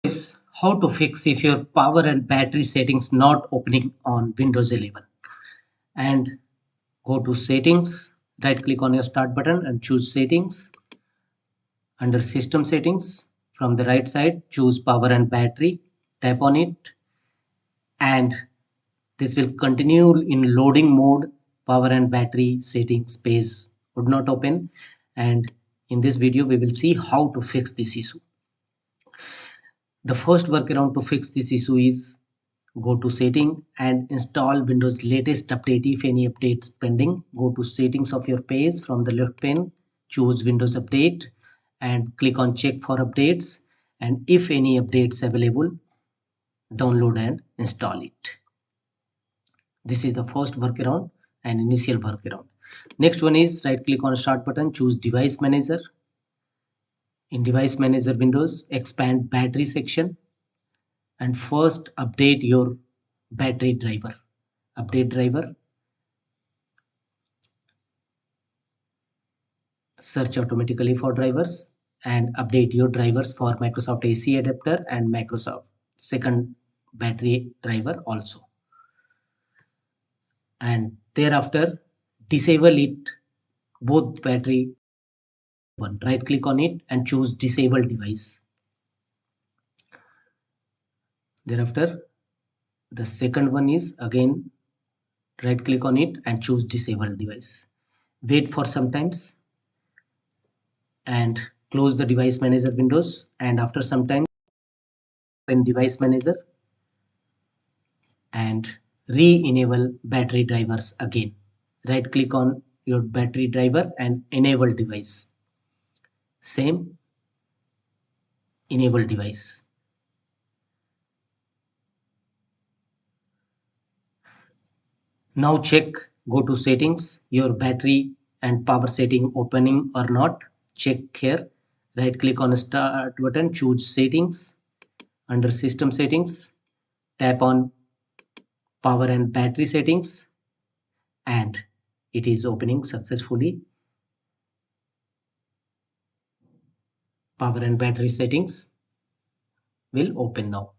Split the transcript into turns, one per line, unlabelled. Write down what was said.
Is how to fix if your power and battery settings not opening on Windows 11. And go to settings, right click on your start button and choose settings. Under system settings, from the right side, choose power and battery, tap on it, and this will continue in loading mode. Power and battery settings page would not open, and in this video we will see how to fix this issue. The first workaround to fix this issue is go to setting and install Windows latest update. If any updates pending, go to settings of your page. From the left pane, choose Windows update and click on check for updates, and if any updates available, download and install it. This is the first workaround and initial workaround. Next one is right click on start button, choose device manager. In device manager windows, expand battery section and first update your battery driver. Update driver, search automatically for drivers and update your drivers for Microsoft AC adapter and Microsoft second battery driver also. And thereafter disable it, both battery one. Right click on it and choose disable device. Thereafter the second one is again right click on it and choose disable device. Wait for some times and close the device manager windows, and after some time open device manager and re-enable battery drivers again. Right click on your battery driver and enable device. Same, enable device. Now check, go to settings, your battery and power setting opening or not. Check here, right click on start button, choose settings. Under system settings, tap on power and battery settings, and it is opening successfully. Power and battery settings will open now.